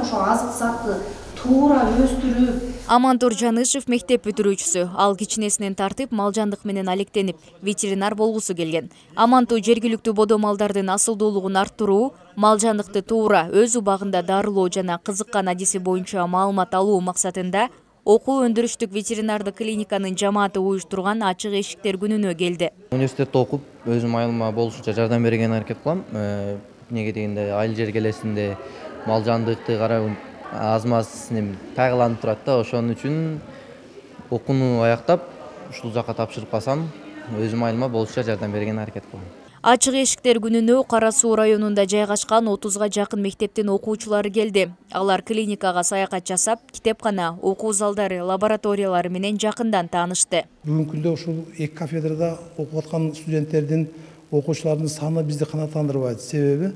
ошо азык затты туура өстүрүп. Амантур Жанышев мектеп бүтүрүүчүсү. Ал кичинесинен тартып малжандык менен алектенип, ветеринар болгусу келген. Аманту жергиликтүү бодо малдардын асылдуулугун арттыруу, малжандыкты туура өз убагында дарылоо жана кызыккан адиси боюнча маалымат алуу максатында окуу өндүрүштүк ветеринардык клиниканын жамааты уюштурган ачык эшиктер күнүнө келди. Университетте окуп, өзүм айылыма болушунча жардам берген аракет кылам. Эмнеге дегенде айыл жер келесинде малжандыкты карап аз-маз кайгыланып турат да. Ошон үчүн окууну аяктап, ушул жака тапшырып калсам, өзүм айылыма болушунча жардам берген аракет кылам. Ачык эшиктер күнүнө Кара Суу районунда жайгашкан 30га жакын мектептин окуучулары келди. Алар клиникага саякат жасап, китепкана, окуу залдары, лабораториялары менен жакындан таанышты. Бүгүнкү күндө ушул эки кафедрада окуп аткан студенттердин, окуучулардын саны бизди канааттандырбайт. Себеби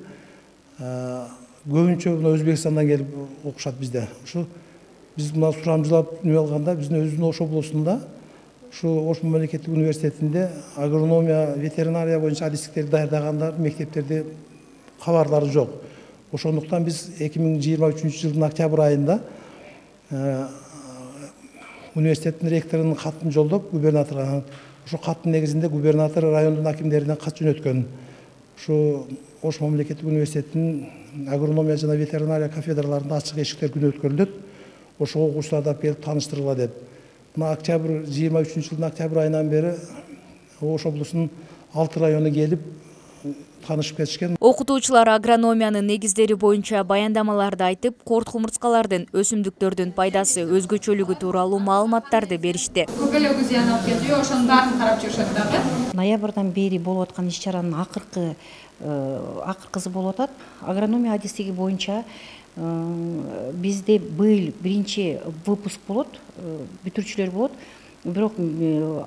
көбүнчө Өзбекстандан келип окушат бизде. Ушу биз мына сурамжылап неме алганда, биздин өзүбүздүн Ош облусунда, ушу Ош мамлекеттик университетинде агрономия, ветеринария боюнча адистиктерди даярдагандар мектептерде кабарлары жок. Ошондуктан биз 2023-жылдын октябрь айында университеттин ректорунун катын жолдоп губернаторго, ошо каттын негизинде губернатор райондун акимдерине кат жөнөткөн. Ушу Ош мамлекеттик университетинин агрономия жана ветеринария кафедраларында ачык эшиктер күнү өткөрүлөт. Ошого окуучуларда келип тааныштыргыла деп. Мына октябрь 23-жылдын октябрь айынан бери Ош облусунун 6 району келип таанышып кетишкен. Окутуучулар агрономиянын негиздери боюнча баяндамаларды айтып, корт кумурскалардын, өсүмдүктөрдүн пайдасы, өзгөчөлүгү тууралуу маалыматтарды беришти. Көп эле зыян алып кетип, ошонун баарын карап жүрүшөт дагы. Ноябрдан бери болуп аткан иш-чаранын акыркысы болуп атат. Агрономия адистиги боюнча бизде быйыл биринчи выпуск болот, бүтүрүүчүлөр болот. Бирок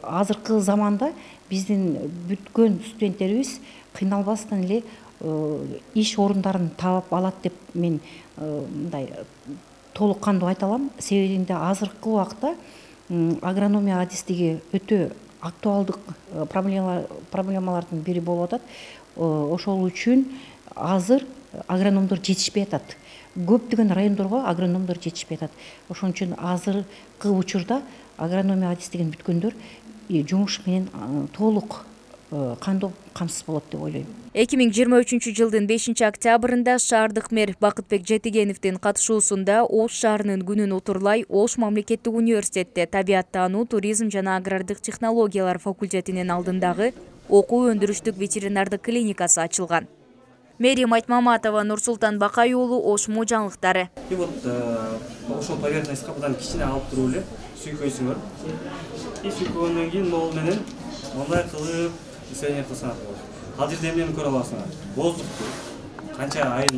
азыркы заманда биздин бүткөн студенттерибиз кыйналбастан эле иш орундарын таап алат деп мен мындай толук кандуу айта алам. Себебинде азыркы убакта агрономия адистиги өтө актуалдык проблемалардын бири болуп атат. Ошол үчүн азыр агрономдор жетишпей атат. Көптөгөн райондорго агрономдор жетишпей атат. Ошон үчүн азыркы учурда агрономия адистигин бүткөндөр жумуш менен толук кандуу камсыз болот деп ойлойм. 2023-жылдын 5-октябрында шаардык мэр Бакытбек Жетигеновдин катышуусунда Ош шаарынын күнүн утурлай Ош мамлекеттик университетте табияттануу, туризм жана агрардык технологиялар факультетинин алдындагы окуу өндүрүштүк ветеринардык клиникасы ачылган. Мерим Айтмаматова, Нурсултан Бакай уулу, Ош Му жаңылыктары. И вот ошол поверхностька мындан кичине алып туруп эле сүйкөйсүңөр. И сүйкөгөндөн кийин могул менен мындай кылып исследование кылсаңар болот. Ал жерде эмнени көрө аласыңар? Воздухту, канча айыл